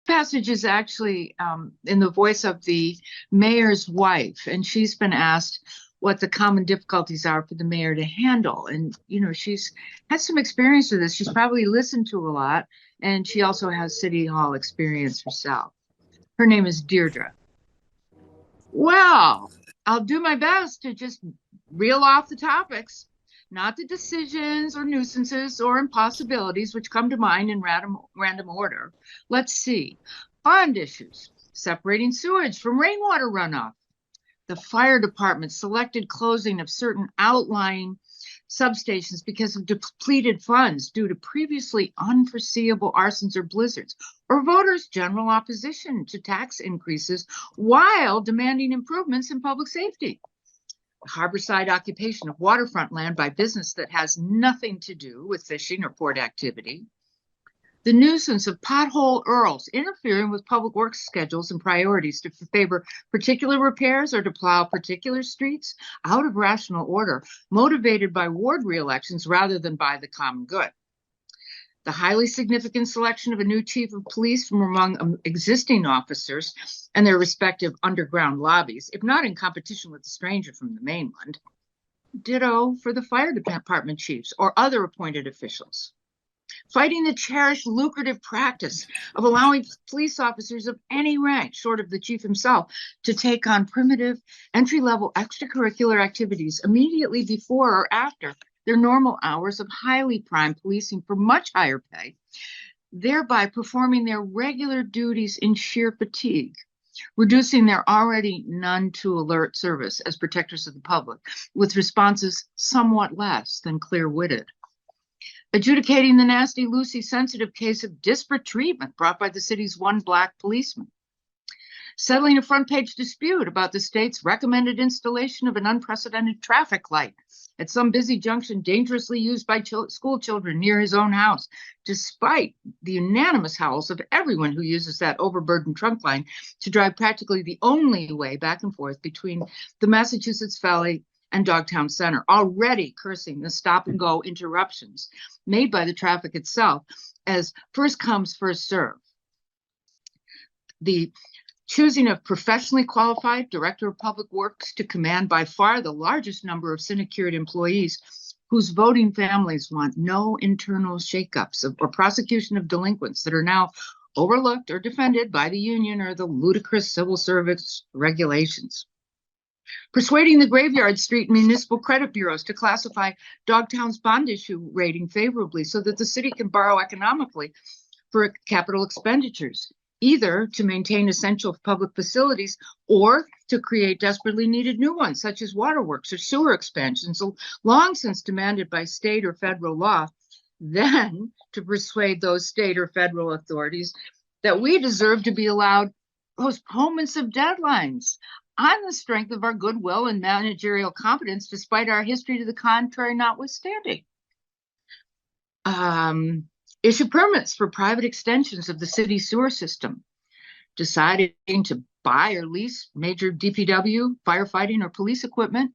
passage is actually in the voice of the mayor's wife, and she's been asked what the common difficulties are for the mayor to handle. And, you know, she's had some experience with this. She's probably listened to a lot, and she also has City Hall experience herself. Her name is Deirdre. Well, I'll do my best to just reel off the topics, not the decisions or nuisances or impossibilities which come to mind in random order. Let's see. Bond issues, separating sewage from rainwater runoff. The fire department selected closing of certain outlying substations because of depleted funds due to previously unforeseeable arsons or blizzards, or voters' general opposition to tax increases while demanding improvements in public safety. Harborside occupation of waterfront land by business that has nothing to do with fishing or port activity. The nuisance of pothole earls interfering with public works schedules and priorities to favor particular repairs or to plow particular streets out of rational order, motivated by ward re-elections rather than by the common good. The highly significant selection of a new chief of police from among existing officers and their respective underground lobbies, if not in competition with the stranger from the mainland. Ditto for the fire department chiefs or other appointed officials. Fighting the cherished lucrative practice of allowing police officers of any rank, short of the chief himself, to take on primitive entry-level extracurricular activities immediately before or after their normal hours of highly primed policing for much higher pay, thereby performing their regular duties in sheer fatigue, reducing their already none too alert service as protectors of the public, with responses somewhat less than clear-witted. Adjudicating the nasty, loosey, sensitive case of disparate treatment brought by the city's one black policeman. Settling a front-page dispute about the state's recommended installation of an unprecedented traffic light at some busy junction dangerously used by school children near his own house, despite the unanimous howls of everyone who uses that overburdened trunk line to drive practically the only way back and forth between the Massachusetts Valley and Dogtown Center, already cursing the stop-and-go interruptions made by the traffic itself as first comes, first serve. The choosing of professionally qualified director of public works to command by far the largest number of sinecure employees whose voting families want no internal shakeups or prosecution of delinquents that are now overlooked or defended by the union or the ludicrous civil service regulations. Persuading the Graveyard Street Municipal Credit Bureaus to classify Dogtown's bond issue rating favorably so that the city can borrow economically for capital expenditures, either to maintain essential public facilities or to create desperately needed new ones, such as waterworks or sewer expansions, long since demanded by state or federal law, then to persuade those state or federal authorities that we deserve to be allowed postponements of deadlines on the strength of our goodwill and managerial competence, despite our history to the contrary notwithstanding. Issue permits for private extensions of the city sewer system, deciding to buy or lease major DPW, firefighting, or police equipment,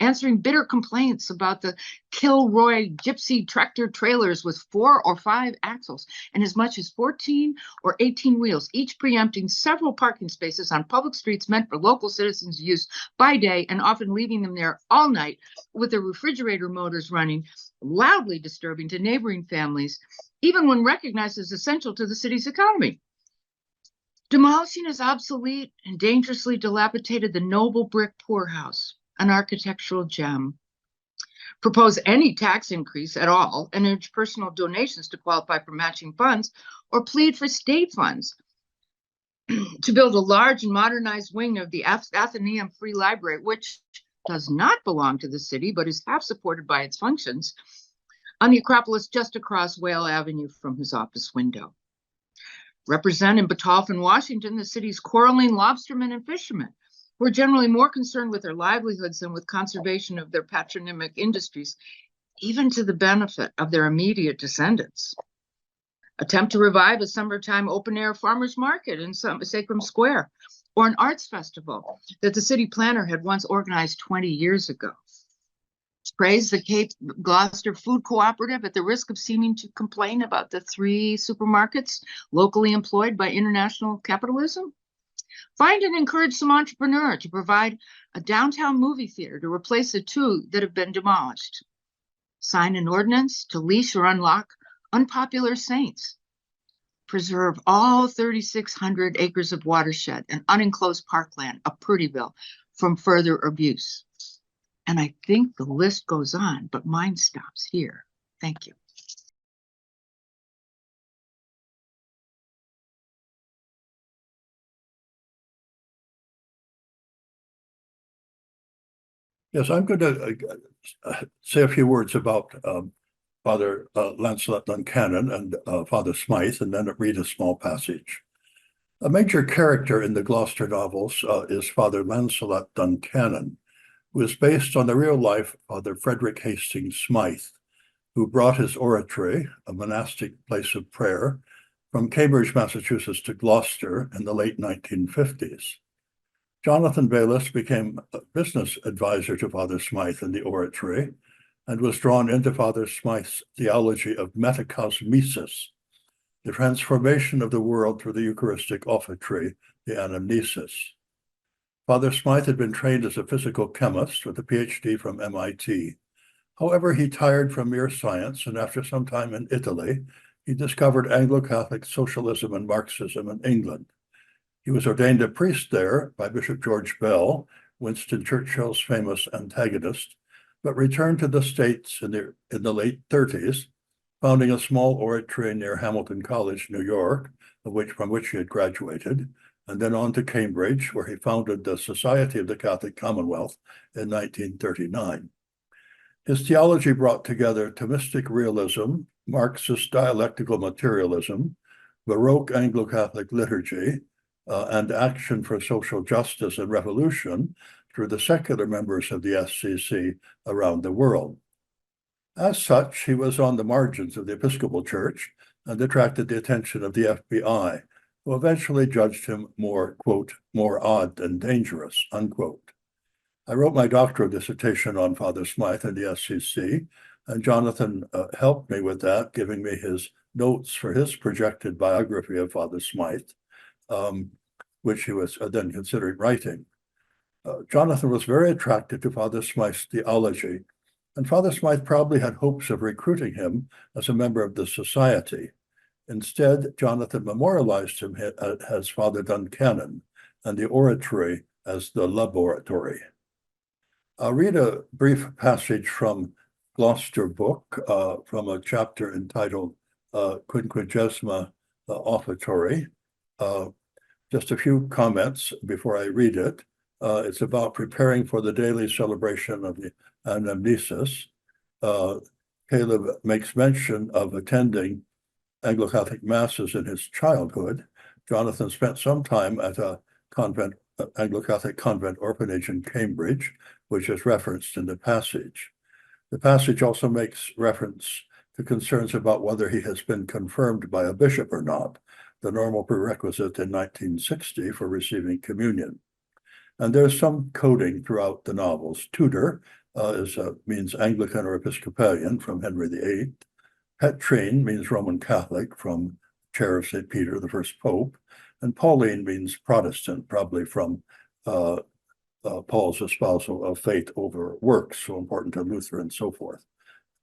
answering bitter complaints about the Kilroy gypsy tractor trailers with 4 or 5 axles and as much as 14 or 18 wheels, each preempting several parking spaces on public streets meant for local citizens' use by day and often leaving them there all night with their refrigerator motors running, loudly disturbing to neighboring families, even when recognized as essential to the city's economy. Demolishing as obsolete and dangerously dilapidated the noble brick poorhouse, an architectural gem. Propose any tax increase at all and urge personal donations to qualify for matching funds or plead for state funds to build a large and modernized wing of the Athenaeum Free Library, which does not belong to the city but is half supported by its functions, on the Acropolis just across Whale Avenue from his office window. Represent in Batolphin, Washington, the city's quarreling lobstermen and fishermen, who are generally more concerned with their livelihoods than with conservation of their patronymic industries, even to the benefit of their immediate descendants. Attempt to revive a summertime open-air farmers market in Sacrum Square, or an arts festival that the city planner had once organized 20 years ago. praised the Cape Gloucester Food Cooperative at the risk of seeming to complain about the 3 supermarkets locally employed by international capitalism. Find and encourage some entrepreneur to provide a downtown movie theater to replace the 2 that have been demolished. Sign an ordinance to leash or unlock unpopular saints. Preserve all 3,600 acres of watershed and unenclosed parkland of Purdyville from further abuse. And I think the list goes on, but mine stops here. Thank you. Yes, I'm going to say a few words about Father Lancelot Duncannon and Father Smythe, and then read a small passage. A major character in the Gloucester novels is Father Lancelot Duncannon, who is based on the real-life Father Frederick Hastings Smythe, who brought his oratory, a monastic place of prayer, from Cambridge, Massachusetts to Gloucester in the late 1950s. Jonathan Bayliss became a business advisor to Father Smythe in the oratory and was drawn into Father Smythe's theology of metacosmesis, the transformation of the world through the Eucharistic offertory, the anamnesis. Father Smythe had been trained as a physical chemist with a PhD from MIT. However, he tired from mere science, and after some time in Italy, he discovered Anglo-Catholic socialism and Marxism in England. He was ordained a priest there by Bishop George Bell, Winston Churchill's famous antagonist, but returned to the States in the late 30s, founding a small oratory near Hamilton College, New York, from which he had graduated, and then on to Cambridge, where he founded the Society of the Catholic Commonwealth in 1939. His theology brought together Thomistic realism, Marxist dialectical materialism, Baroque Anglo-Catholic liturgy, and action for social justice and revolution through the secular members of the SCC around the world. As such, he was on the margins of the Episcopal Church and attracted the attention of the FBI, who eventually judged him more, quote, more odd than dangerous, unquote. I wrote my doctoral dissertation on Father Smythe and the SCC, and Jonathan helped me with that, giving me his notes for his projected biography of Father Smythe, which he was then considering writing. Jonathan was very attracted to Father Smythe's theology, and Father Smythe probably had hopes of recruiting him as a member of the society. Instead, Jonathan memorialized him as Father Duncannon and the oratory as the laboratory. I'll read a brief passage from Gloucester book from a chapter entitled Quinquagesima Offertory. Just a few comments before I read it. It's about preparing for the daily celebration of the anamnesis. Caleb makes mention of attending Anglo-Catholic masses in his childhood. Jonathan spent some time at a convent, Anglo-Catholic convent orphanage in Cambridge, which is referenced in the passage. The passage also makes reference to concerns about whether he has been confirmed by a bishop or not, the normal prerequisite in 1960 for receiving communion. And there's some coding throughout the novels. Tudor means Anglican or Episcopalian from Henry VIII. Petrine means Roman Catholic from Chair of St. Peter, the first Pope. And Pauline means Protestant, probably from Paul's espousal of faith over works, so important to Luther and so forth.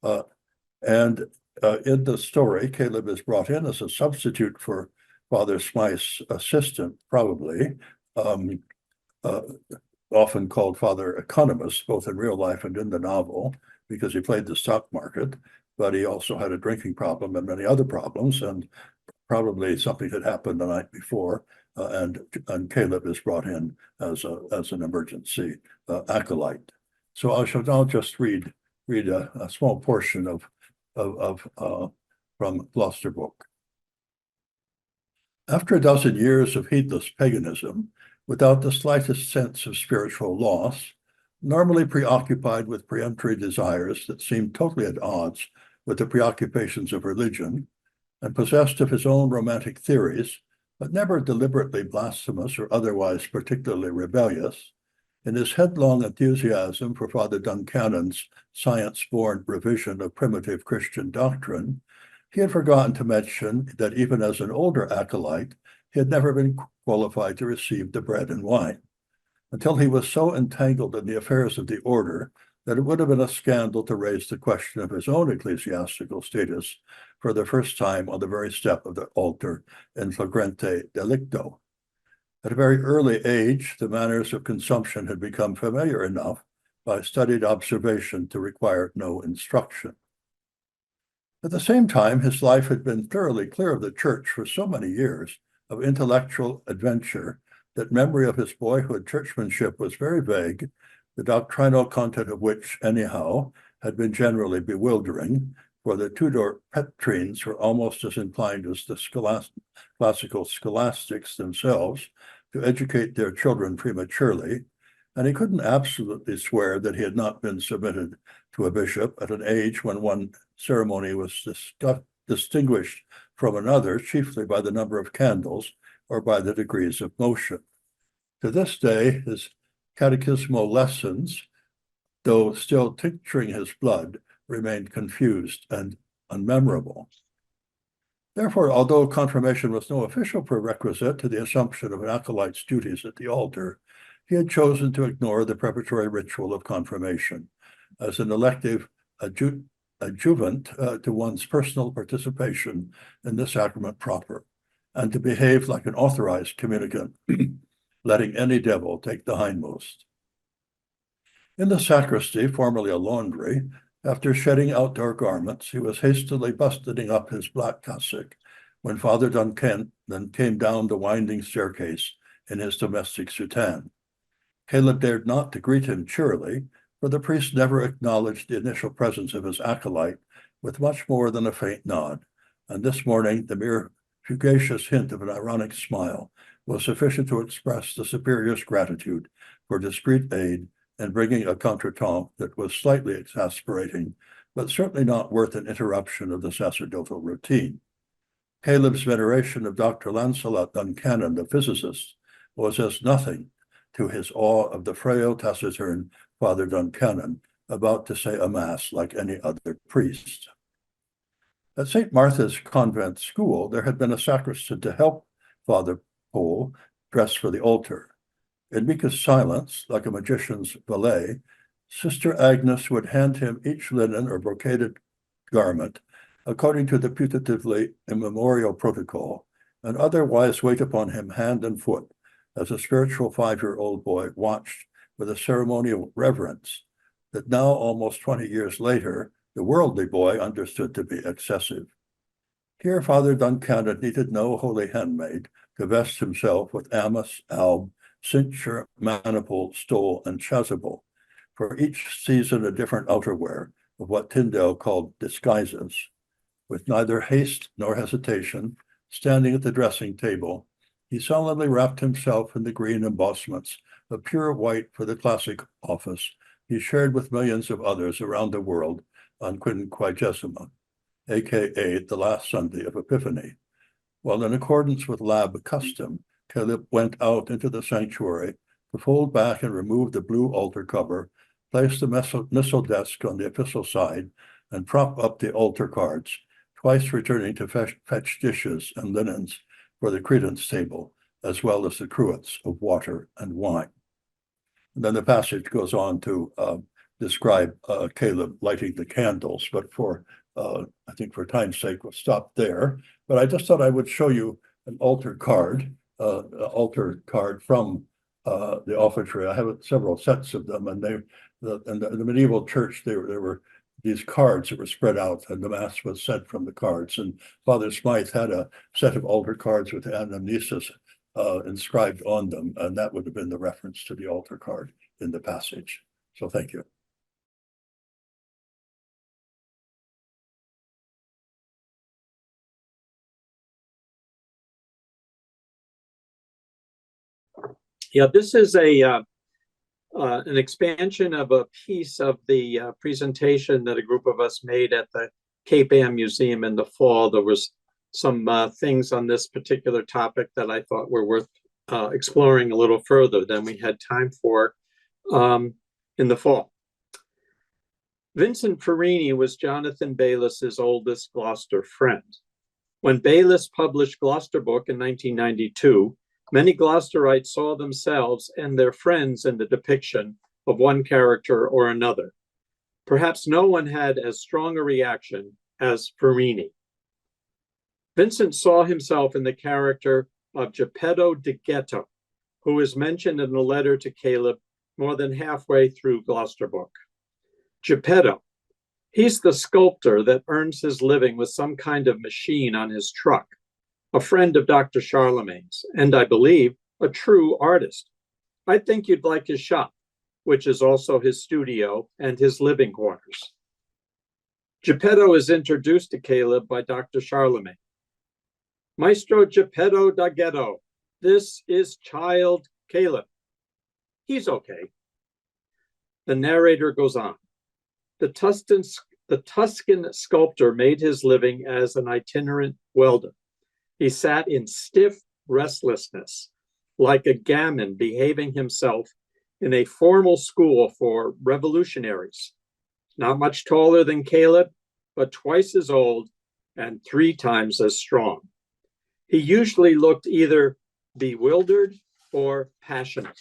In the story, Caleb is brought in as a substitute for Father Smythe's assistant, probably, often called Father Economist, both in real life and in the novel, because he played the stock market, but he also had a drinking problem and many other problems, and probably something had happened the night before, and Caleb is brought in as an emergency acolyte. So I shall now just read a small portion from Gloucester book. After a dozen years of heedless paganism, without the slightest sense of spiritual loss, normally preoccupied with peremptory desires that seemed totally at odds with the preoccupations of religion, and possessed of his own romantic theories, but never deliberately blasphemous or otherwise particularly rebellious, In his headlong enthusiasm for Father Duncannon's science-born revision of primitive Christian doctrine, he had forgotten to mention that even as an older acolyte, he had never been qualified to receive the bread and wine, until he was so entangled in the affairs of the order that it would have been a scandal to raise the question of his own ecclesiastical status for the first time on the very step of the altar in flagrante delicto. At a very early age, the manners of consumption had become familiar enough by studied observation to require no instruction. At the same time, his life had been thoroughly clear of the church for so many years of intellectual adventure that memory of his boyhood churchmanship was very vague, the doctrinal content of which, anyhow, had been generally bewildering, for the Tudor Petrines were almost as inclined as the classical scholastics themselves to educate their children prematurely, and he couldn't absolutely swear that he had not been submitted to a bishop at an age when one ceremony was distinguished from another, chiefly by the number of candles or by the degrees of motion. To this day, his catechismal lessons, though still tincturing his blood, remained confused and unmemorable. Therefore, although confirmation was no official prerequisite to the assumption of an acolyte's duties at the altar, he had chosen to ignore the preparatory ritual of confirmation as an elective adjuvant to one's personal participation in the sacrament proper, and to behave like an authorized communicant, letting any devil take the hindmost. In the sacristy, formerly a laundry, after shedding outdoor garments, he was hastily buttoning up his black cassock when Father Duncan then came down the winding staircase in his domestic soutane. Caleb dared not to greet him cheerily, for the priest never acknowledged the initial presence of his acolyte with much more than a faint nod, and this morning the mere fugacious hint of an ironic smile was sufficient to express the superior's gratitude for discreet aid and bringing a contretemps that was slightly exasperating, but certainly not worth an interruption of the sacerdotal routine. Caleb's veneration of Dr. Lancelot Duncannon, the physicist, was as nothing to his awe of the frail, taciturn Father Duncannon, about to say a mass like any other priest. At St. Martha's Convent School, there had been a sacristan to help Father Pole dress for the altar. In meekest silence, like a magician's valet, Sister Agnes would hand him each linen or brocaded garment, according to the putatively immemorial protocol, and otherwise wait upon him hand and foot, as a spiritual 5-year-old boy watched with a ceremonial reverence that now, almost 20 years later, the worldly boy understood to be excessive. Here, Father Duncannon needed no holy handmaid to vest himself with amice, alb, cincture, maniple, stole, and chasuble, for each season a different outerwear of what Tyndale called disguises. With neither haste nor hesitation, standing at the dressing table, he solemnly wrapped himself in the green embossments of pure white for the classic office he shared with millions of others around the world on Quinquagesima, aka the last Sunday of Epiphany, while in accordance with lab custom, Caleb went out into the sanctuary to fold back and remove the blue altar cover, place the missal desk on the epistle side, and prop up the altar cards, twice returning to fetch dishes and linens for the credence table, as well as the cruets of water and wine. And then the passage goes on to describe Caleb lighting the candles, but I think for time's sake, we'll stop there. But I just thought I would show you an altar card from the offertory. I have several sets of them, and in the medieval church, there were these cards that were spread out, and the mass was said from the cards. And Father Smythe had a set of altar cards with anamnesis inscribed on them, and that would have been the reference to the altar card in the passage. So thank you. Yeah, this is an expansion of a piece of the presentation that a group of us made at the Cape Ann Museum in the fall. There was some things on this particular topic that I thought were worth exploring a little further than we had time for. in the fall. Vincent Farini was Jonathan Bayliss's oldest Gloucester friend. When Bayliss published Gloucester Book in 1992, many Gloucesterites saw themselves and their friends in the depiction of one character or another. Perhaps no one had as strong a reaction as Farini. Vincent saw himself in the character of Geppetto di Ghetto, who is mentioned in a letter to Caleb more than halfway through Gloucester Book. Geppetto, he's the sculptor that earns his living with some kind of machine on his truck, a friend of Dr. Charlemagne's, and I believe a true artist. I think you'd like his shop, which is also his studio and his living quarters. Geppetto is introduced to Caleb by Dr. Charlemagne. Maestro Geppetto da Ghetto, this is child Caleb. He's okay. The narrator goes on. The Tuscan sculptor made his living as an itinerant welder. He sat in stiff restlessness, like a gamin behaving himself in a formal school for revolutionaries. Not much taller than Caleb, but twice as old and 3 times as strong. He usually looked either bewildered or passionate.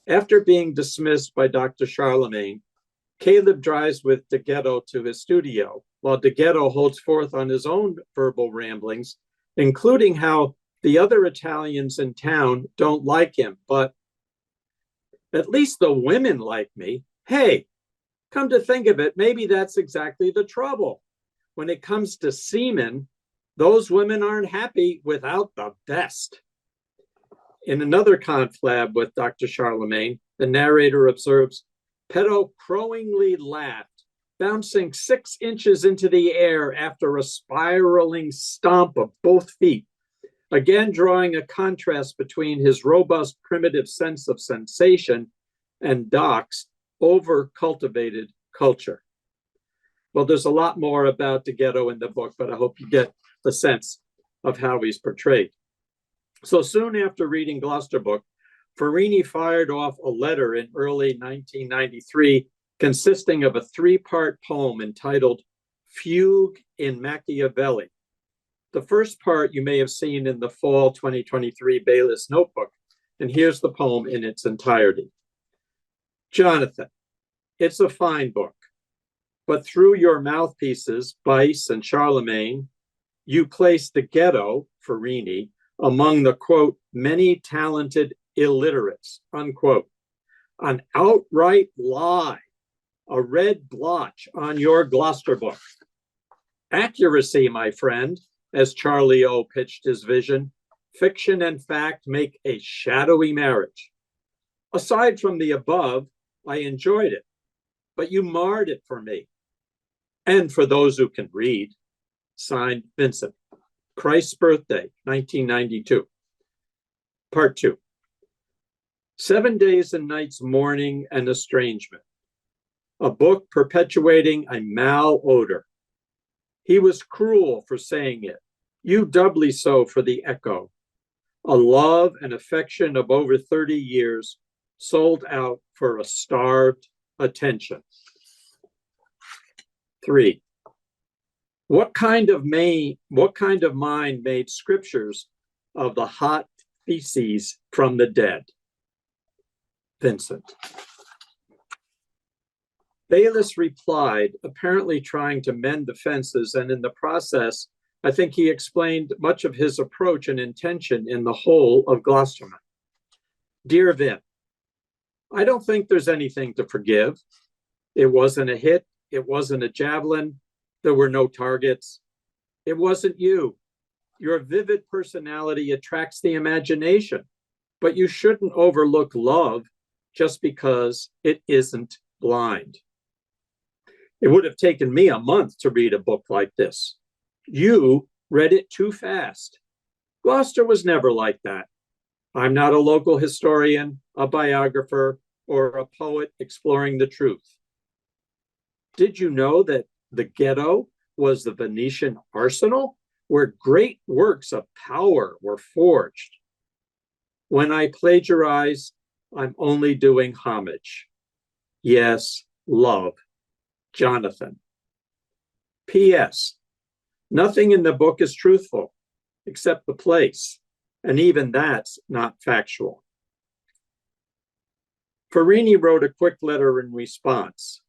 After being dismissed by Dr. Charlemagne, Caleb drives with De Ghetto to his studio, while De Ghetto holds forth on his own verbal ramblings, including how the other Italians in town don't like him, but at least the women like me. Hey, come to think of it, maybe that's exactly the trouble. When it comes to semen, those women aren't happy without the best. In another conflab with Dr. Charlemagne, the narrator observes, Petto crowingly laughed, bouncing 6 inches into the air after a spiraling stomp of both feet, again drawing a contrast between his robust primitive sense of sensation and Doc's over-cultivated culture. Well, there's a lot more about De Ghetto in the book, but I hope you get the sense of how he's portrayed. So soon after reading Gloucester Book, Farini fired off a letter in early 1993 consisting of a 3-part poem entitled Fugue in Machiavelli. The first part you may have seen in the fall 2023 Bayliss Notebook, and here's the poem in its entirety. Jonathan, it's a fine book, but through your mouthpieces, Bayliss and Charlemagne, you place the Ghetto, Farini, among the, quote, many talented illiterates, unquote. An outright lie, a red blotch on your Gloucester Book. Accuracy, my friend, as Charlie O pitched his vision, fiction and fact make a shadowy marriage. Aside from the above, I enjoyed it, but you marred it for me. And for those who can read, signed Vincent. Christ's Birthday, 1992. Part 2. 7 Days and Nights Mourning and Estrangement. A book perpetuating a malodor. He was cruel for saying it, you doubly so for the echo. A love and affection of over 30 years sold out for a starved attention. 3. What kind of mind made scriptures of the hot feces from the dead? Vincent. Bayliss replied, apparently trying to mend the fences, and in the process, I think he explained much of his approach and intention in the whole of Gloucesterman. Dear Vin, I don't think there's anything to forgive. It wasn't a hit. It wasn't a javelin. There were no targets. It wasn't you. Your vivid personality attracts the imagination, but you shouldn't overlook love just because it isn't blind. It would have taken me a month to read a book like this. You read it too fast. Gloucester was never like that. I'm not a local historian, a biographer, or a poet exploring the truth. Did you know that the Ghetto was the Venetian arsenal where great works of power were forged? When I plagiarize, I'm only doing homage. Yes, love, Jonathan. P.S. Nothing in the book is truthful, except the place, and even that's not factual. Farini wrote a quick letter in response.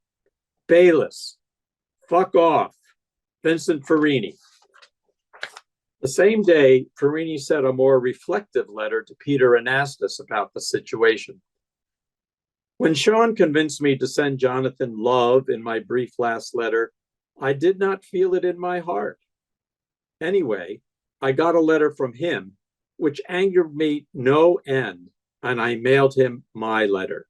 Bayliss, fuck off, Vincent Farini. The same day, Farini sent a more reflective letter to Peter Anastas about the situation. When Sean convinced me to send Jonathan love in my brief last letter, I did not feel it in my heart. Anyway, I got a letter from him, which angered me no end, and I mailed him my letter.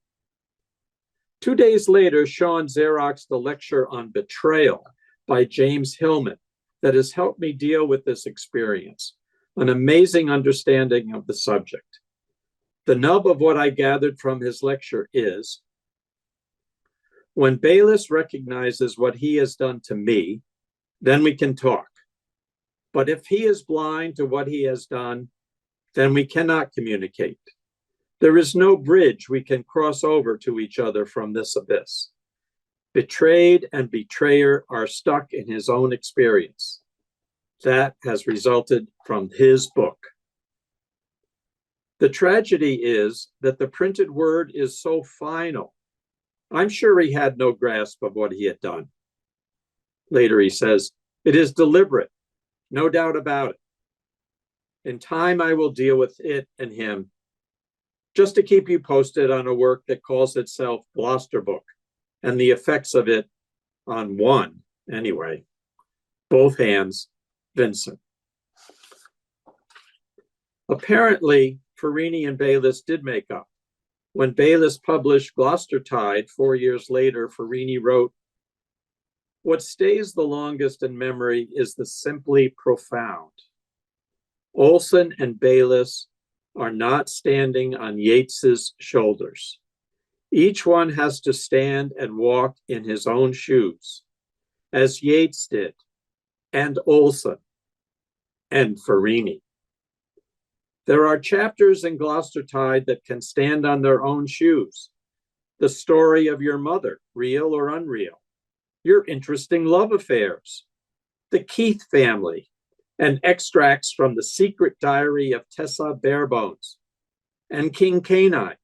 2 days later, Sean Xeroxed a lecture on betrayal by James Hillman that has helped me deal with this experience, an amazing understanding of the subject. The nub of what I gathered from his lecture is, when Bayliss recognizes what he has done to me, then we can talk. But if he is blind to what he has done, then we cannot communicate. There is no bridge we can cross over to each other from this abyss. Betrayed and betrayer are stuck in his own experience. That has resulted from his book. The tragedy is that the printed word is so final. I'm sure he had no grasp of what he had done. Later he says, it is deliberate, no doubt about it. In time, I will deal with it and him, just to keep you posted on a work that calls itself Gloucester Book and the effects of it on one, anyway. Both hands, Vincent. Apparently, Farini and Bayliss did make up. When Bayliss published Gloucestertide 4 years later, Farini wrote, what stays the longest in memory is the simply profound. Olson and Bayliss are not standing on Yeats's shoulders. Each one has to stand and walk in his own shoes, as Yeats did, and Olson, and Farini. There are chapters in Gloucestertide that can stand on their own shoes. The story of your mother, real or unreal. Your interesting love affairs. The Keith family, and extracts from the secret diary of Tessa Barebones, and King Canine.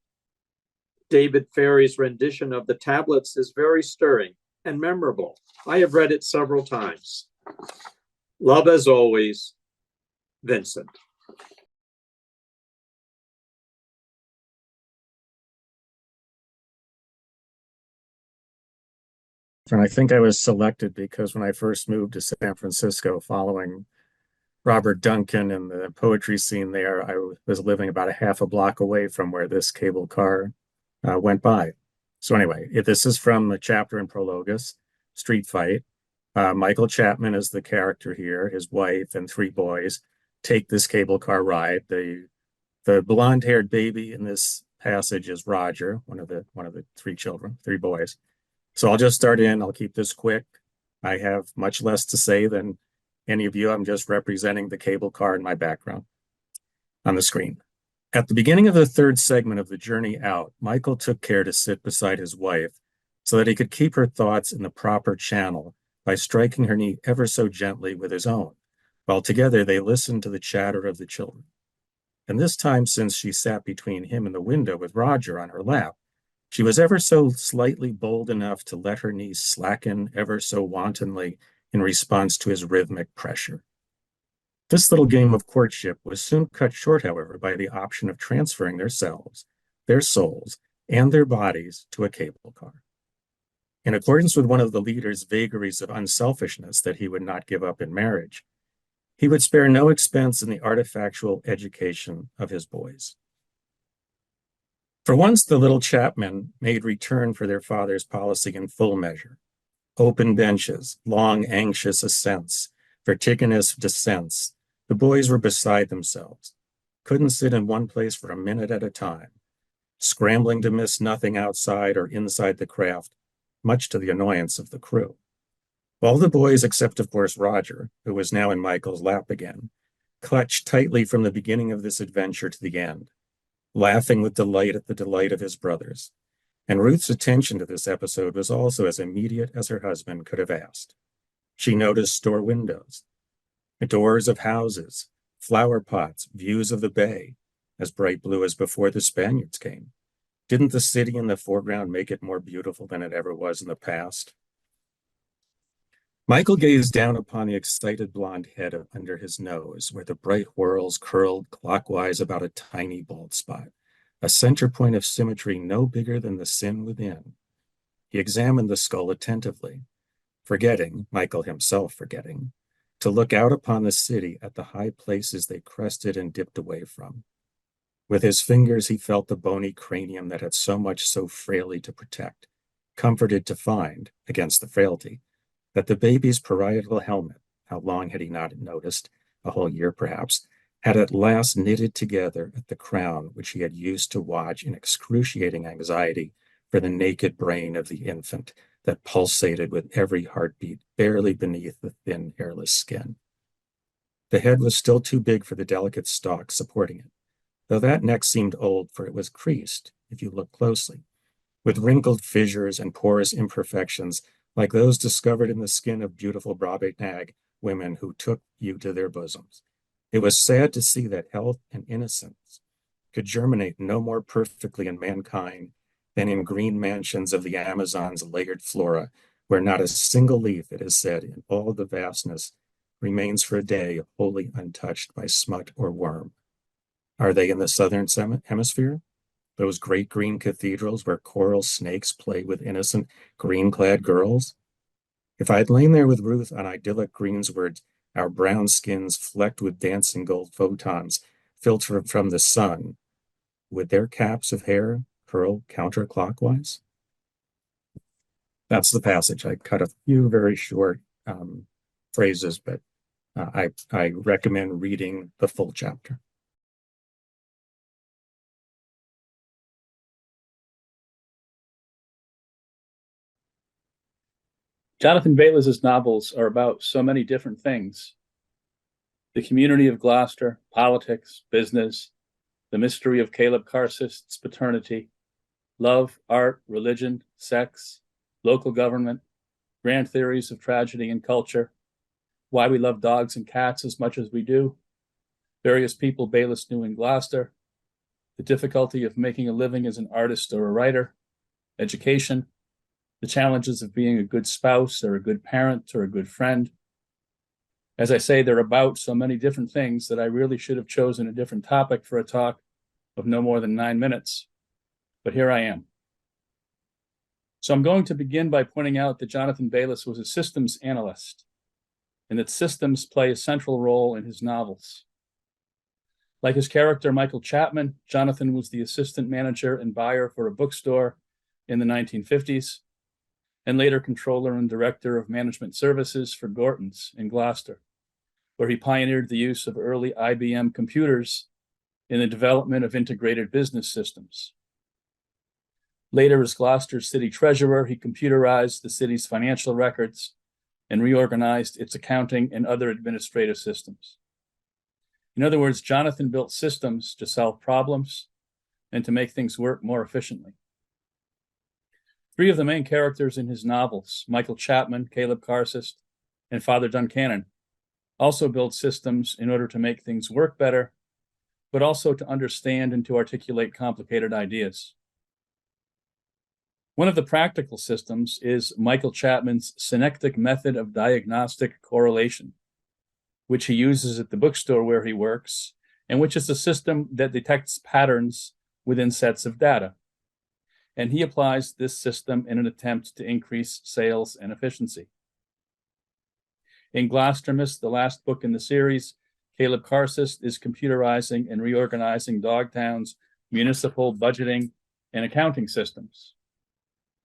David Ferry's rendition of the tablets is very stirring and memorable. I have read it several times. Love as always, Vincent. And I think I was selected because when I first moved to San Francisco following Robert Duncan and the poetry scene there, I was living about a half a block away from where this cable car went by. So anyway, this is from the chapter in Prologus, Street Fight. Michael Chapman is the character here. His wife and 3 boys take this cable car ride. The blonde-haired baby in this passage is Roger, one of the 3 children, 3 boys. So I'll just start in. I'll keep this quick. I have much less to say than any of you. I'm just representing the cable car in my background on the screen. At the beginning of the 3rd segment of the journey out, Michael took care to sit beside his wife so that he could keep her thoughts in the proper channel by striking her knee ever so gently with his own, while together they listened to the chatter of the children. And this time, since she sat between him and the window with Roger on her lap, she was ever so slightly bold enough to let her knees slacken ever so wantonly in response to his rhythmic pressure. This little game of courtship was soon cut short, however, by the option of transferring their selves, their souls, and their bodies to a cable car. In accordance with one of the leader's vagaries of unselfishness that he would not give up in marriage, he would spare no expense in the artifactual education of his boys. For once, the little Chapmen made return for their father's policy in full measure. Open benches, long, anxious ascents, vertiginous descents. The boys were beside themselves, couldn't sit in one place for a minute at a time, scrambling to miss nothing outside or inside the craft, much to the annoyance of the crew. All the boys, except of course Roger, who was now in Michael's lap again, clutched tightly from the beginning of this adventure to the end. laughing with delight at the delight of his brothers. And Ruth's attention to this episode was also as immediate as her husband could have asked. She noticed store windows, doors of houses, flower pots, views of the bay, as bright blue as before the Spaniards came. Didn't the city in the foreground make it more beautiful than it ever was in the past? Michael gazed down upon the excited blonde head under his nose, where the bright whorls curled clockwise about a tiny bald spot, a center point of symmetry no bigger than the sin within. He examined the skull attentively, Michael himself forgetting, to look out upon the city at the high places they crested and dipped away from. With his fingers he felt the bony cranium that had so much so frailly to protect, comforted to find, against the frailty, that the baby's parietal helmet, how long had he not noticed, a whole year perhaps, had at last knitted together at the crown which he had used to watch in excruciating anxiety for the naked brain of the infant that pulsated with every heartbeat barely beneath the thin, hairless skin. The head was still too big for the delicate stalk supporting it, though that neck seemed old, for it was creased, if you look closely, with wrinkled fissures and porous imperfections like those discovered in the skin of beautiful Brabant women who took you to their bosoms. It was sad to see that health and innocence could germinate no more perfectly in mankind than in green mansions of the Amazon's layered flora, where not a single leaf, it is said, in all the vastness remains for a day wholly untouched by smut or worm. Are they in the southern hemisphere? Those great green cathedrals where coral snakes play with innocent green-clad girls? If I had lain there with Ruth on idyllic greensward, our brown skins flecked with dancing gold photons filtered from the sun, would their caps of hair curl counterclockwise? That's the passage. I cut a few very short phrases, but I recommend reading the full chapter. Jonathan Bayliss's novels are about so many different things. The community of Gloucester, politics, business, the mystery of Caleb Carsist's paternity, love, art, religion, sex, local government, grand theories of tragedy and culture, why we love dogs and cats as much as we do, various people Bayliss knew in Gloucester, the difficulty of making a living as an artist or a writer, education, the challenges of being a good spouse or a good parent or a good friend. As I say, they're about so many different things that I really should have chosen a different topic for a talk of no more than 9 minutes, but here I am. So I'm going to begin by pointing out that Jonathan Bayliss was a systems analyst and that systems play a central role in his novels. Like his character, Michael Chapman, Jonathan was the assistant manager and buyer for a bookstore in the 1950s, and later controller and director of management services for Gorton's in Gloucester, where he pioneered the use of early IBM computers in the development of integrated business systems. Later, as Gloucester's city treasurer, he computerized the city's financial records and reorganized its accounting and other administrative systems. In other words, Jonathan built systems to solve problems and to make things work more efficiently. 3 of the main characters in his novels, Michael Chapman, Caleb Carsist, and Father Duncannon, also build systems in order to make things work better, but also to understand and to articulate complicated ideas. One of the practical systems is Michael Chapman's synectic method of diagnostic correlation, which he uses at the bookstore where he works, and which is a system that detects patterns within sets of data. And he applies this system in an attempt to increase sales and efficiency. In Gloucestermas, the last book in the series, Caleb Carsist is computerizing and reorganizing Dogtown's municipal budgeting and accounting systems.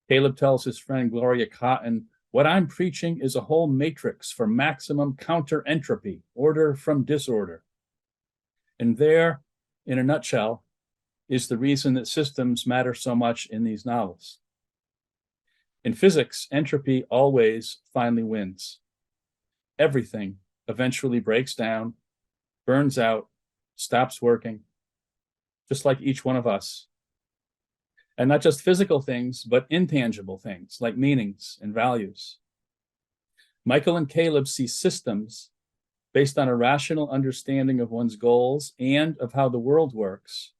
Caleb tells his friend Gloria Cotton, "What I'm preaching is a whole matrix for maximum counter entropy, order from disorder." And there, in a nutshell, is the reason that systems matter so much in these novels. In physics, entropy always finally wins. Everything eventually breaks down, burns out, stops working. just like each one of us. And not just physical things, but intangible things like meanings and values. Michael and Caleb see systems based on a rational understanding of one's goals and of how the world works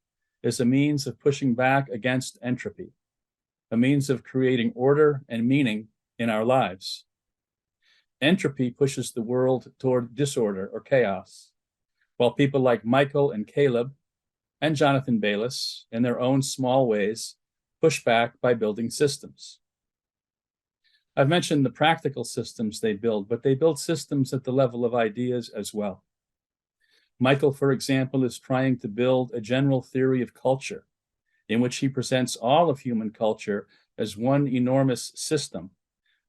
as a means of pushing back against entropy, a means of creating order and meaning in our lives. Entropy pushes the world toward disorder or chaos, while people like Michael and Caleb and Jonathan Bayliss, in their own small ways, push back by building systems. I've mentioned the practical systems they build, but they build systems at the level of ideas as well. Michael, for example, is trying to build a general theory of culture in which he presents all of human culture as one enormous system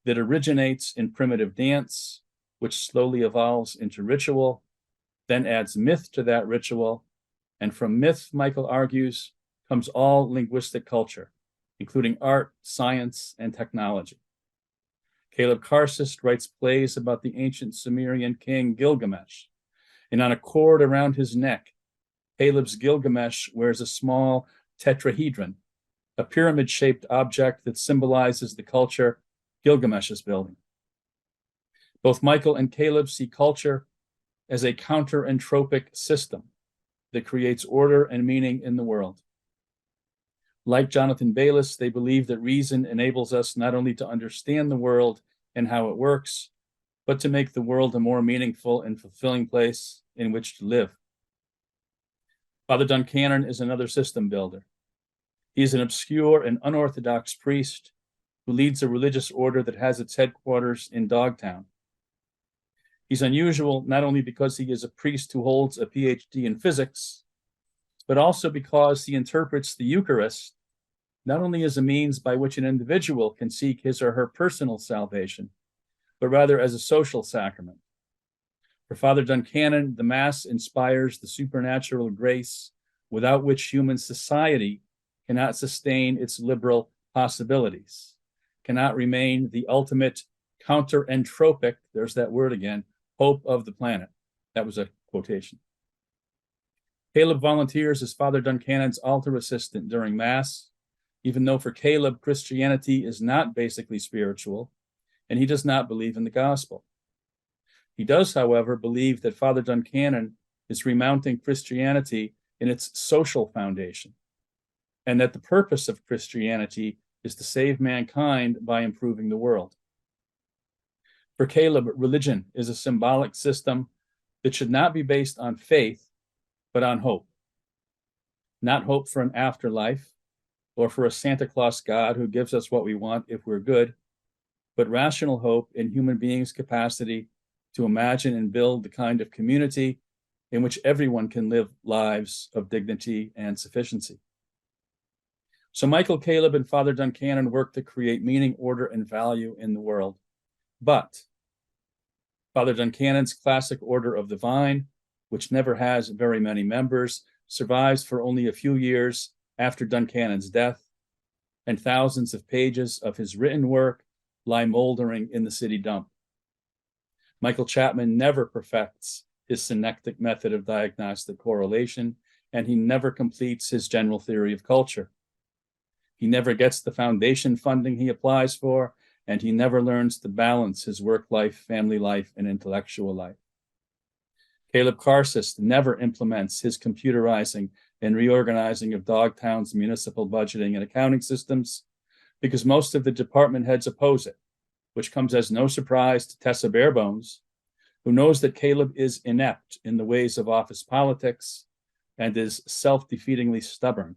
that originates in primitive dance, which slowly evolves into ritual, then adds myth to that ritual, and from myth, Michael argues, comes all linguistic culture, including art, science, and technology. Caleb Karsist writes plays about the ancient Sumerian king Gilgamesh, and on a cord around his neck, Caleb's Gilgamesh wears a small tetrahedron, a pyramid-shaped object that symbolizes the culture Gilgamesh is building. Both Michael and Caleb see culture as a counter-entropic system that creates order and meaning in the world. Like Jonathan Bayliss, they believe that reason enables us not only to understand the world and how it works, but to make the world a more meaningful and fulfilling place in which to live. Father Duncannon is another system builder. He is an obscure and unorthodox priest who leads a religious order that has its headquarters in Dogtown. He's unusual not only because he is a priest who holds a PhD in physics, but also because he interprets the Eucharist not only as a means by which an individual can seek his or her personal salvation, but rather as a social sacrament. For Father Duncannon, the Mass inspires the supernatural grace without which human society cannot sustain its liberal possibilities, cannot remain the ultimate counter-entropic, there's that word again, hope of the planet. That was a quotation. Caleb volunteers as Father Duncannon's altar assistant during Mass, even though for Caleb, Christianity is not basically spiritual, and he does not believe in the gospel. He does, however, believe that Father Duncannon is remounting Christianity in its social foundation, and that the purpose of Christianity is to save mankind by improving the world. For Caleb, religion is a symbolic system that should not be based on faith, but on hope. Not hope for an afterlife or for a Santa Claus God who gives us what we want if we're good, but rational hope in human beings' capacity to imagine and build the kind of community in which everyone can live lives of dignity and sufficiency. So Michael, Caleb, and Father Duncannon work to create meaning, order, and value in the world. But Father Duncannon's classic Order of the Vine, which never has very many members, survives for only a few years after Duncannon's death, and thousands of pages of his written work lie moldering in the city dump. Michael Chapman never perfects his synectic method of diagnostic correlation, and he never completes his general theory of culture. He never gets the foundation funding he applies for, and he never learns to balance his work life, family life, and intellectual life. Caleb Karsist never implements his computerizing and reorganizing of Dogtown's municipal budgeting and accounting systems because most of the department heads oppose it, which comes as no surprise to Tessa Barebones, who knows that Caleb is inept in the ways of office politics and is self-defeatingly stubborn.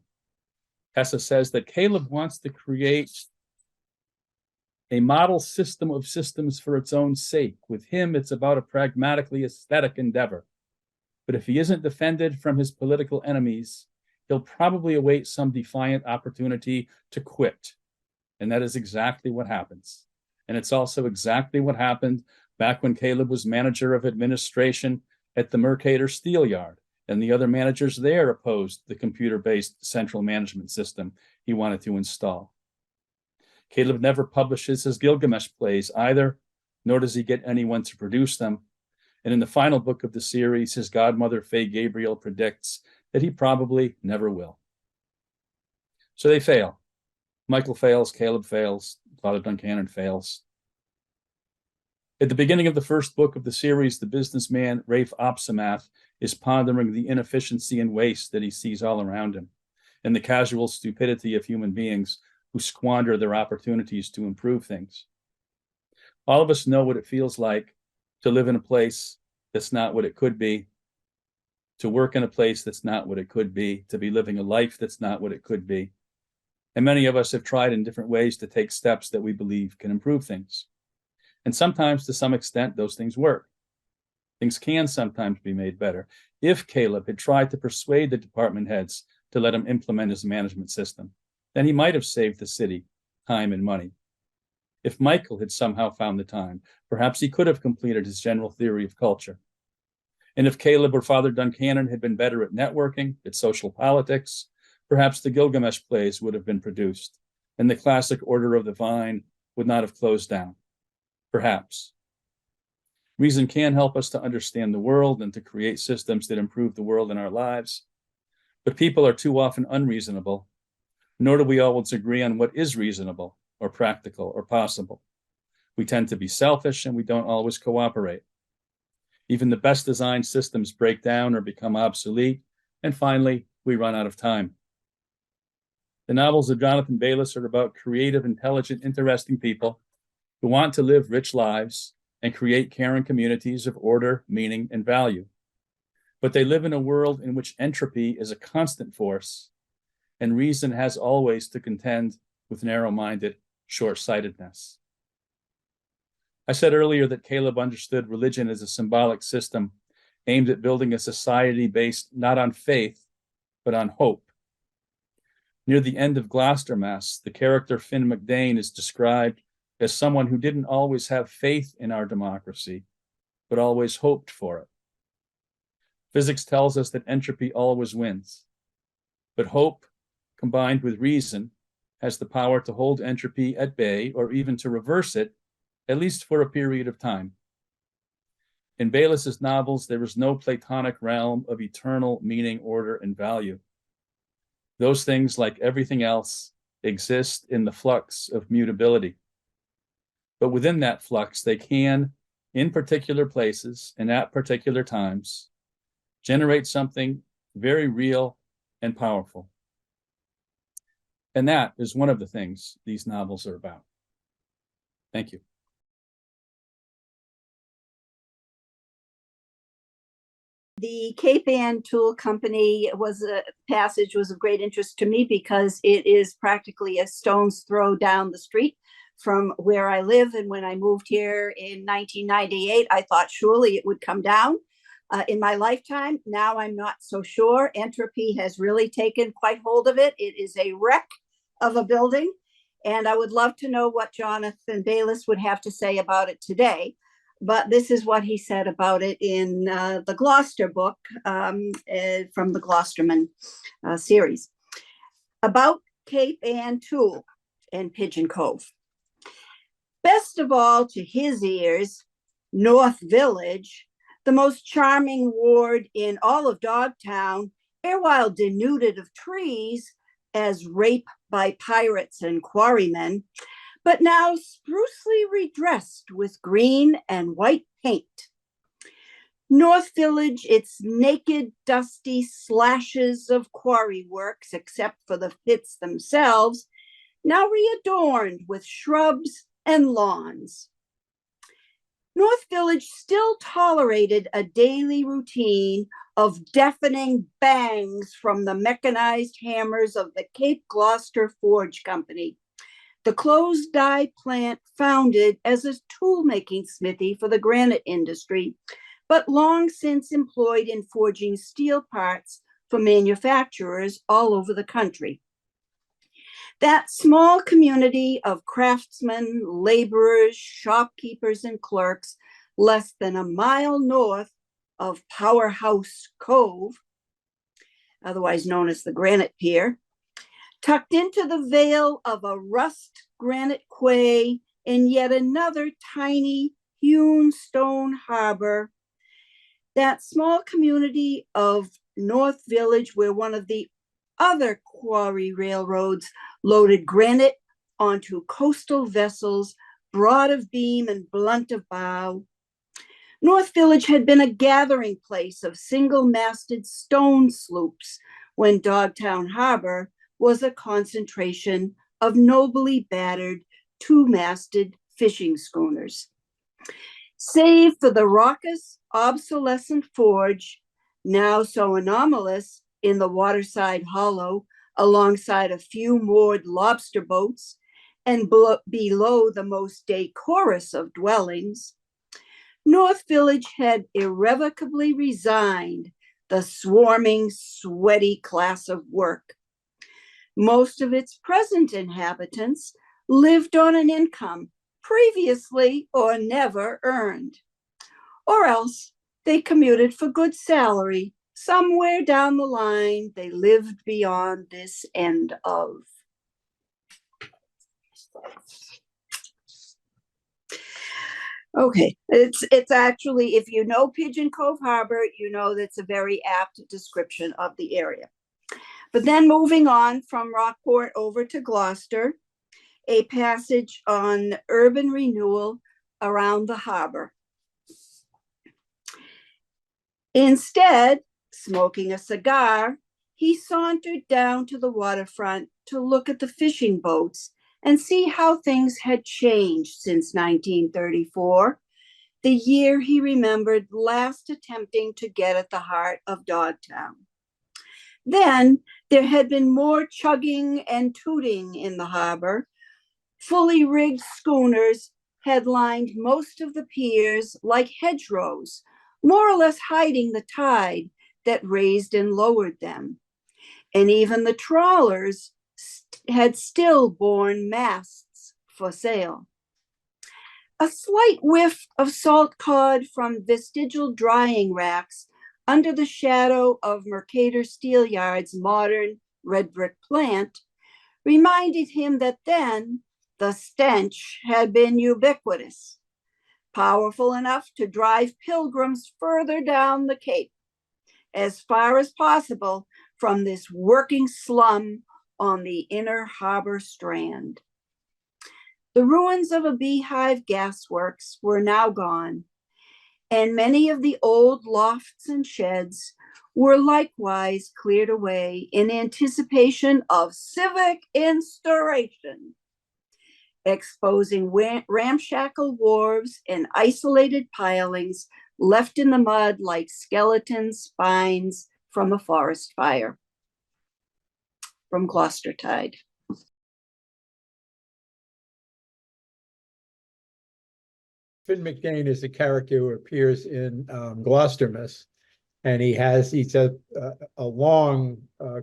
Tessa says that Caleb wants to create a model system of systems for its own sake. With him, it's about a pragmatically aesthetic endeavor. But if he isn't defended from his political enemies, he'll probably await some defiant opportunity to quit. And that is exactly what happens. And it's also exactly what happened back when Caleb was manager of administration at the Mercator Steel Yard, and the other managers there opposed the computer-based central management system he wanted to install. Caleb never publishes his Gilgamesh plays either, nor does he get anyone to produce them. And in the final book of the series, his godmother, Faye Gabriel, predicts that he probably never will. So they fail. Michael fails, Caleb fails, Father Duncannon fails. At the beginning of the first book of the series, the businessman Rafe Opsamath is pondering the inefficiency and waste that he sees all around him, and the casual stupidity of human beings who squander their opportunities to improve things. All of us know what it feels like to live in a place that's not what it could be, to work in a place that's not what it could be, to be living a life that's not what it could be. And many of us have tried in different ways to take steps that we believe can improve things. And sometimes, to some extent, those things work. Things can sometimes be made better. If Caleb had tried to persuade the department heads to let him implement his management system, then he might have saved the city time and money. If Michael had somehow found the time, perhaps he could have completed his general theory of culture. And if Caleb or Father Duncannon had been better at networking, at social politics, perhaps the Gilgamesh plays would have been produced, and the classic Order of the Vine would not have closed down. Perhaps. Reason can help us to understand the world and to create systems that improve the world in our lives. But people are too often unreasonable, nor do we always agree on what is reasonable or practical or possible. We tend to be selfish and we don't always cooperate. Even the best designed systems break down or become obsolete, and finally, we run out of time. The novels of Jonathan Bayliss are about creative, intelligent, interesting people who want to live rich lives and create caring communities of order, meaning, and value. But they live in a world in which entropy is a constant force, and reason has always to contend with narrow-minded short-sightedness. I said earlier that Caleb understood religion as a symbolic system aimed at building a society based not on faith, but on hope. Near the end of Gloucester Mass, the character Finn McDane is described as someone who didn't always have faith in our democracy, but always hoped for it. Physics tells us that entropy always wins, but hope, combined with reason, has the power to hold entropy at bay or even to reverse it, at least for a period of time. In Bayliss's novels, there is no Platonic realm of eternal meaning, order, and value. Those things, like everything else, exist in the flux of mutability. But within that flux, they can, in particular places and at particular times, generate something very real and powerful. And that is one of the things these novels are about. Thank you. The Cape Ann Tool Company was of great interest to me because it is practically a stone's throw down the street from where I live. And when I moved here in 1998, I thought surely it would come down in my lifetime. Now I'm not so sure. Entropy has really taken quite hold of it. It is a wreck of a building. And I would love to know what Jonathan Bayliss would have to say about it today. But this is what he said about it in the Gloucester book from the Gloucesterman series. About Cape Ann Tool and Pigeon Cove. Best of all to his ears, North Village, the most charming ward in all of Dogtown, erewhile denuded of trees as rape by pirates and quarrymen, but now sprucely redressed with green and white paint. North Village, its naked, dusty slashes of quarry works, except for the pits themselves, now readorned with shrubs and lawns. North Village still tolerated a daily routine of deafening bangs from the mechanized hammers of the Cape Gloucester Forge Company, the closed die plant founded as a tool-making smithy for the granite industry, but long since employed in forging steel parts for manufacturers all over the country. That small community of craftsmen, laborers, shopkeepers, and clerks, less than a mile north of Powerhouse Cove, otherwise known as the Granite Pier, tucked into the veil of a rust granite quay in yet another tiny hewn stone harbor, that small community of North Village, where one of the other quarry railroads loaded granite onto coastal vessels, broad of beam and blunt of bow. North Village had been a gathering place of single-masted stone sloops when Dogtown Harbor was a concentration of nobly battered two-masted fishing schooners. Save for the raucous, obsolescent forge, now so anomalous in the waterside hollow alongside a few moored lobster boats and below the most decorous of dwellings, North Village had irrevocably resigned the swarming, sweaty class of work. Most of its present inhabitants lived on an income previously or never earned, or else they commuted for good salary somewhere down the line they lived beyond this end of. Okay, it's actually, if you know Pigeon Cove Harbor, you know that's a very apt description of the area. But then moving on from Rockport over to Gloucester, a passage on urban renewal around the harbor. Instead, smoking a cigar, he sauntered down to the waterfront to look at the fishing boats and see how things had changed since 1934, the year he remembered last attempting to get at the heart of Dogtown. Then there had been more chugging and tooting in the harbor. Fully rigged schooners had lined most of the piers like hedgerows, more or less hiding the tide that raised and lowered them. And even the trawlers had still borne masts for sale. A slight whiff of salt cod from vestigial drying racks under the shadow of Mercator Steelyard's modern red brick plant reminded him that then the stench had been ubiquitous, powerful enough to drive pilgrims further down the Cape, as far as possible from this working slum on the inner harbor strand. The ruins of a beehive gasworks were now gone, and many of the old lofts and sheds were likewise cleared away in anticipation of civic instauration, exposing ramshackle wharves and isolated pilings left in the mud like skeleton spines from a forest fire. From Gloucestertide. Finn McCain is a character who appears in Gloucestermas, and he's a long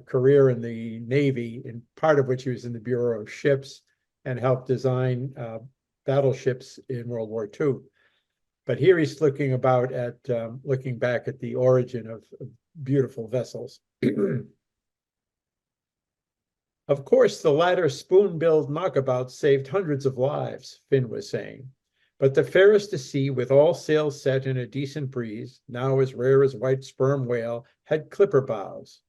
career in the Navy, in part of which he was in the Bureau of Ships and helped design battleships in World War II. But here he's looking back at the origin of beautiful vessels. Of course, the latter spoon-billed knockabout saved hundreds of lives, Finn was saying. But the fairest to sea, with all sails set in a decent breeze, now as rare as white sperm whale, had clipper bows.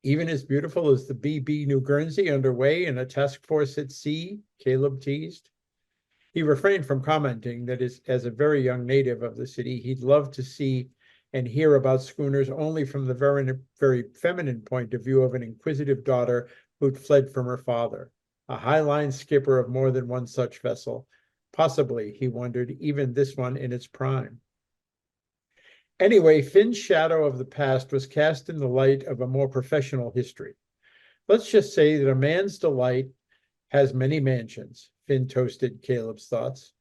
Even as beautiful as the BB New Guernsey underway in a task force at sea, Caleb teased. He refrained from commenting that as a very young native of the city, he'd love to see and hear about schooners only from the very, very feminine point of view of an inquisitive daughter who'd fled from her father, a high-line skipper of more than one such vessel, possibly, he wondered, even this one in its prime. Anyway, Finn's shadow of the past was cast in the light of a more professional history. Let's just say that a man's delight has many mansions, Finn toasted Caleb's thoughts.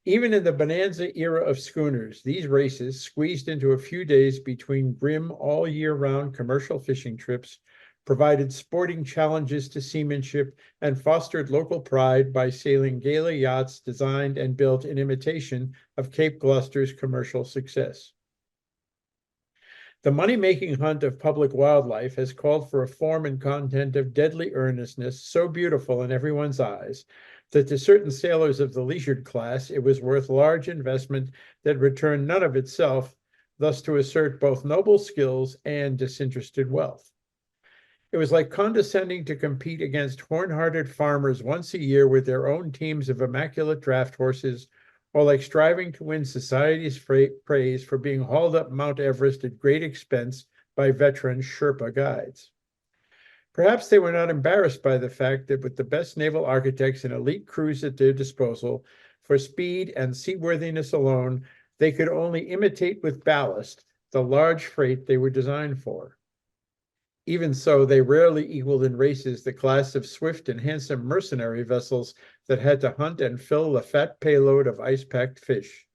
Even in the bonanza era of schooners, these races, squeezed into a few days between grim all-year-round commercial fishing trips, provided sporting challenges to seamanship and fostered local pride by sailing gala yachts designed and built in imitation of Cape Gloucester's commercial success. The money-making hunt of public wildlife has called for a form and content of deadly earnestness so beautiful in everyone's eyes that to certain sailors of the leisured class, it was worth large investment that returned none of itself thus to assert both noble skills and disinterested wealth. It was like condescending to compete against horn-hearted farmers once a year with their own teams of immaculate draft horses, or like striving to win society's praise for being hauled up Mount Everest at great expense by veteran Sherpa guides. Perhaps they were not embarrassed by the fact that with the best naval architects and elite crews at their disposal, for speed and seaworthiness alone, they could only imitate with ballast the large freight they were designed for. Even so, they rarely equaled in races the class of swift and handsome mercenary vessels that had to hunt and fill the fat payload of ice-packed fish.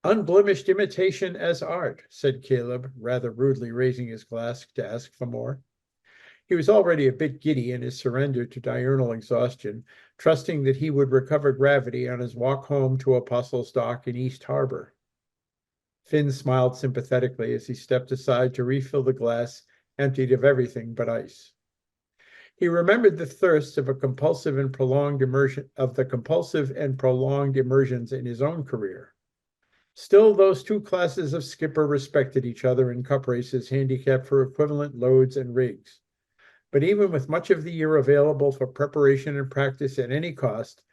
Unblemished imitation as art, said Caleb, rather rudely raising his glass to ask for more. He was already a bit giddy in his surrender to diurnal exhaustion, trusting that he would recover gravity on his walk home to Apostles' Dock in East Harbor. Finn smiled sympathetically as he stepped aside to refill the glass emptied of everything but ice. He remembered the thirsts of compulsive and prolonged immersions in his own career. Still, those two classes of skipper respected each other in cup races handicapped for equivalent loads and rigs. But even with much of the year available for preparation and practice at any cost,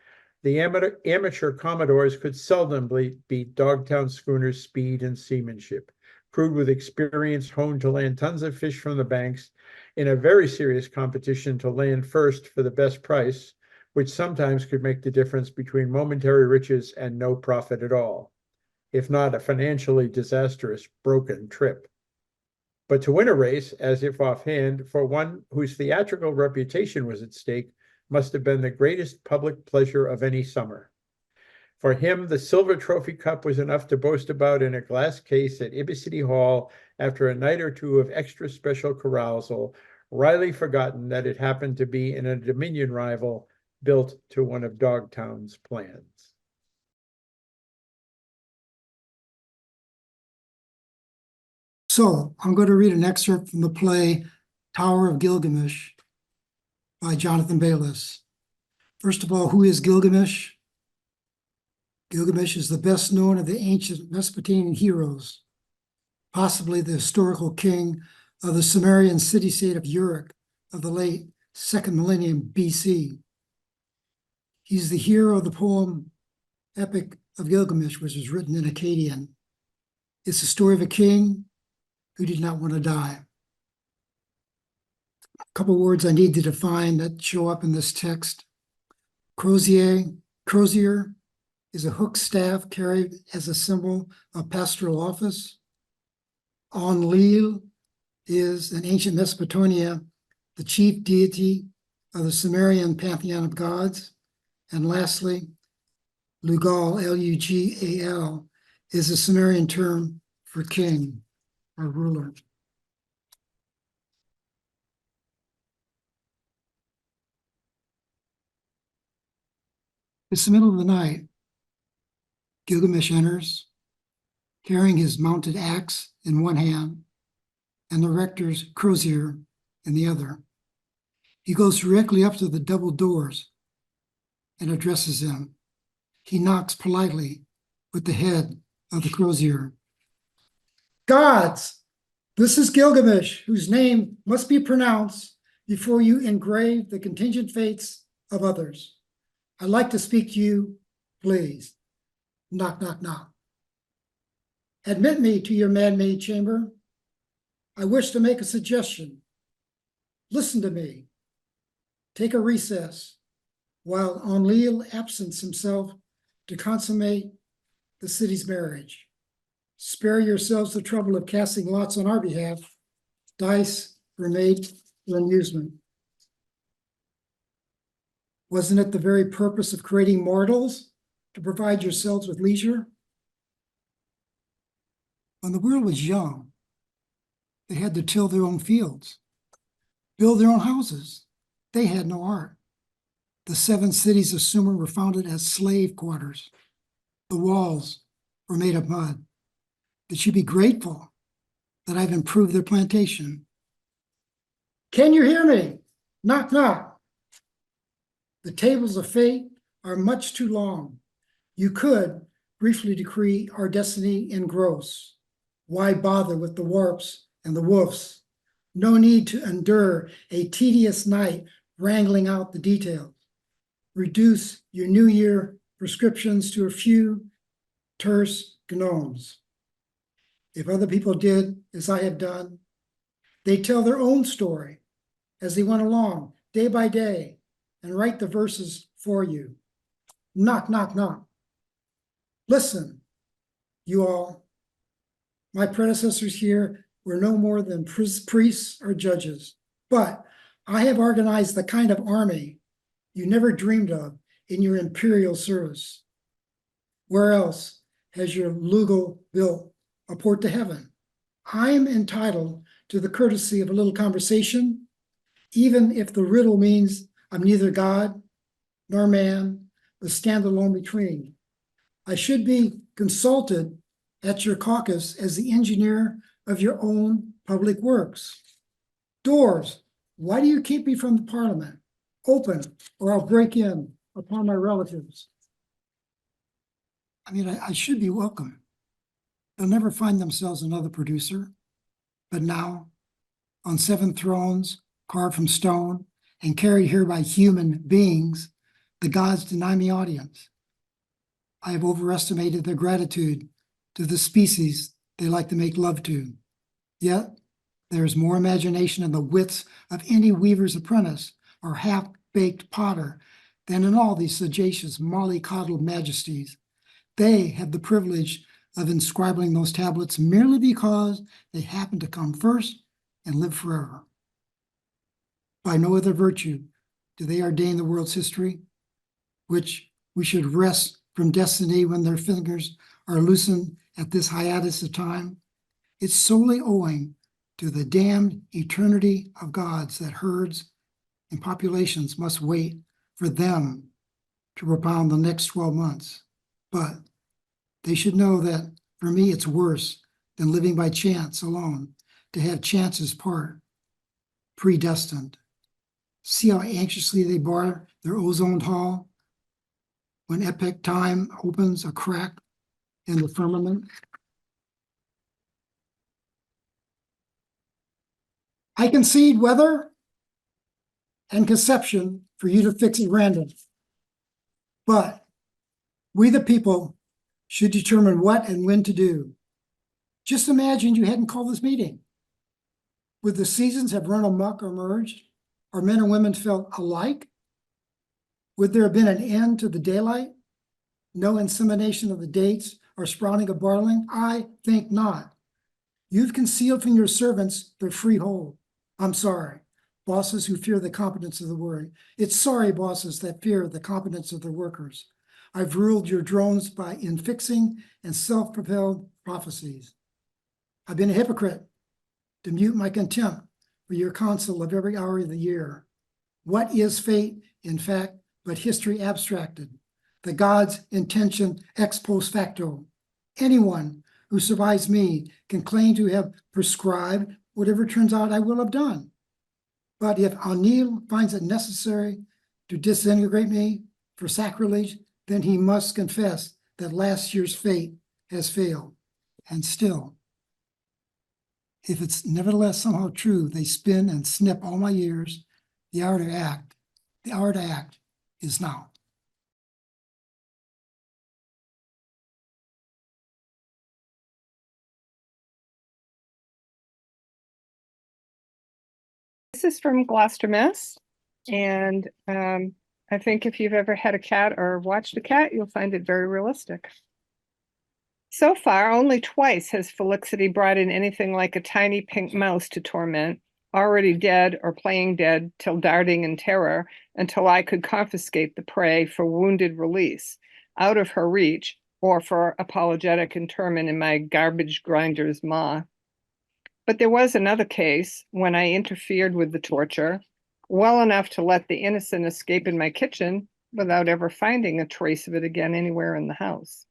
the amateur commodores could seldom beat Dogtown schooners' speed and seamanship, crewed with experience honed to land tons of fish from the banks in a very serious competition to land first for the best price, which sometimes could make the difference between momentary riches and no profit at all, if not a financially disastrous broken trip. But to win a race, as if offhand, for one whose theatrical reputation was at stake, must have been the greatest public pleasure of any summer. For him, the Silver Trophy Cup was enough to boast about in a glass case at Ibby City Hall after a night or two of extra special carousal, wryly forgotten that it happened to be in a Dominion rival built to one of Dogtown's plans. So I'm going to read an excerpt from the play Tower of Gilgamesh by Jonathan Bayliss. First of all, who is Gilgamesh? Gilgamesh is the best known of the ancient Mesopotamian heroes, possibly the historical king of the Sumerian city-state of Uruk of the late 2nd millennium BC. He's the hero of the poem Epic of Gilgamesh, which was written in Akkadian. It's the story of a king who did not want to die. A couple words I need to define that show up in this text. Crozier is a hooked staff carried as a symbol of pastoral office. Enlil is, in ancient Mesopotamia, the chief deity of the Sumerian pantheon of gods. And lastly, Lugal, L-U-G-A-L, is a Sumerian term for king or ruler. It's the middle of the night. Gilgamesh enters, carrying his mounted axe in one hand and the rector's crozier in the other. He goes directly up to the double doors and addresses them. He knocks politely with the head of the crozier. Gods, this is Gilgamesh, whose name must be pronounced before you engrave the contingent fates of others. I'd like to speak to you, please. Knock, knock, knock. Admit me to your man-made chamber. I wish to make a suggestion. Listen to me. Take a recess while Enlil absents himself to consummate the city's marriage. Spare yourselves the trouble of casting lots on our behalf. Dice were made for amusement. Wasn't it the very purpose of creating mortals to provide yourselves with leisure? When the world was young, they had to till their own fields, build their own houses. They had no art. The 7 cities of Sumer were founded as slave quarters. The walls were made of mud. They should be grateful that I've improved their plantation. Can you hear me? Knock, knock. The tables of fate are much too long. You could briefly decree our destiny in gross. Why bother with the warps and the woofs? No need to endure a tedious night wrangling out the details. Reduce your New Year prescriptions to a few terse gnomes. If other people did as I have done, they tell their own story as they went along, day by day, and write the verses for you. Knock, knock, knock. Listen, you all. My predecessors here were no more than priests or judges, but I have organized the kind of army you never dreamed of in your imperial service. Where else has your Lugal built a port to heaven? I am entitled to the courtesy of a little conversation, even if the riddle means I'm neither God nor man, but stand alone between. I should be consulted at your caucus as the engineer of your own public works. Doors, why do you keep me from the parliament? Open, or I'll break in upon my relatives. I mean, I should be welcome. They'll never find themselves another producer. But now, on 7 thrones carved from stone and carried here by human beings, the gods deny me audience. I have overestimated their gratitude to the species they like to make love to. Yet, there is more imagination in the wits of any weaver's apprentice or half-baked potter than in all these sagacious mollycoddled majesties. They have the privilege of inscribing those tablets merely because they happen to come first and live forever. By no other virtue do they ordain the world's history, which we should wrest from destiny when their fingers are loosened at this hiatus of time. It's solely owing to the damned eternity of gods that herds and populations must wait for them to propound the next 12 months. But they should know that for me, it's worse than living by chance alone, to have chances part predestined. See how anxiously they bar their ozoned hall when epic time opens a crack in the firmament. I concede weather and conception for you to fix at random. But we, the people, should determine what and when to do. Just imagine you hadn't called this meeting. Would the seasons have run amok or merged? Or men and women felt alike? Would there have been an end to the daylight? No insemination of the dates or sprouting of barling? I think not. You've concealed from your servants their free hold. I'm sorry, bosses who fear the competence of the word. It's sorry bosses that fear the competence of their workers. I've ruled your drones by infixing and self-propelled prophecies. I've been a hypocrite to mute my contempt for your counsel of every hour of the year. What is fate, in fact, but history abstracted? The gods' intention ex post facto. Anyone who survives me can claim to have prescribed whatever turns out I will have done. But if O'Neill finds it necessary to disintegrate me for sacrilege, then he must confess that last year's fate has failed. And still, if it's nevertheless somehow true, they spin and snip all my years, the hour to act is now. This is from Gloucester, Mass. And I think if you've ever had a cat or watched a cat, you'll find it very realistic. So far, only twice has Felicity brought in anything like a tiny pink mouse to torment, already dead or playing dead till darting in terror, until I could confiscate the prey for wounded release, out of her reach, or for apologetic interment in my garbage grinder's maw. But there was another case when I interfered with the torture, well enough to let the innocent escape in my kitchen without ever finding a trace of it again anywhere in the house.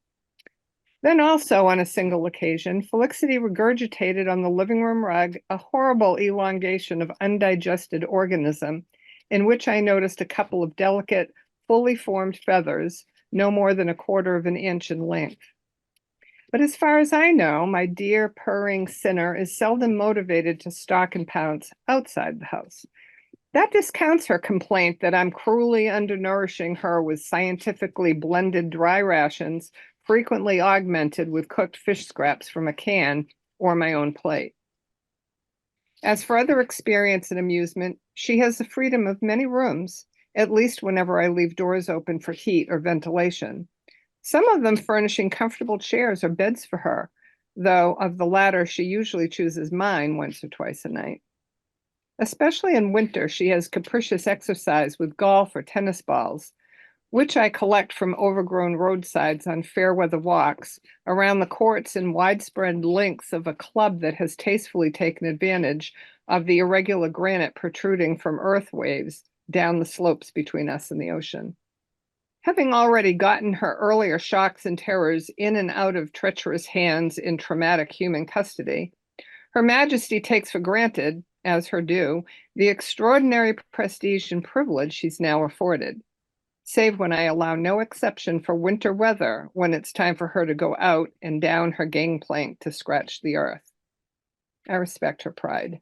Then also on a single occasion, Felicity regurgitated on the living room rug a horrible elongation of undigested organism in which I noticed a couple of delicate, fully formed feathers, no more than 1/4 of an inch in length. But as far as I know, my dear purring sinner is seldom motivated to stalk and pounce outside the house. That discounts her complaint that I'm cruelly undernourishing her with scientifically blended dry rations, frequently augmented with cooked fish scraps from a can or my own plate. As for other experience and amusement, she has the freedom of many rooms, at least whenever I leave doors open for heat or ventilation. Some of them furnishing comfortable chairs or beds for her, though of the latter she usually chooses mine once or twice a night. Especially in winter, she has capricious exercise with golf or tennis balls, which I collect from overgrown roadsides on fair weather walks, around the courts in widespread lengths of a club that has tastefully taken advantage of the irregular granite protruding from earth waves down the slopes between us and the ocean. Having already gotten her earlier shocks and terrors in and out of treacherous hands in traumatic human custody, Her Majesty takes for granted, as her due, the extraordinary prestige and privilege she's now afforded, save when I allow no exception for winter weather when it's time for her to go out and down her gangplank to scratch the earth. I respect her pride.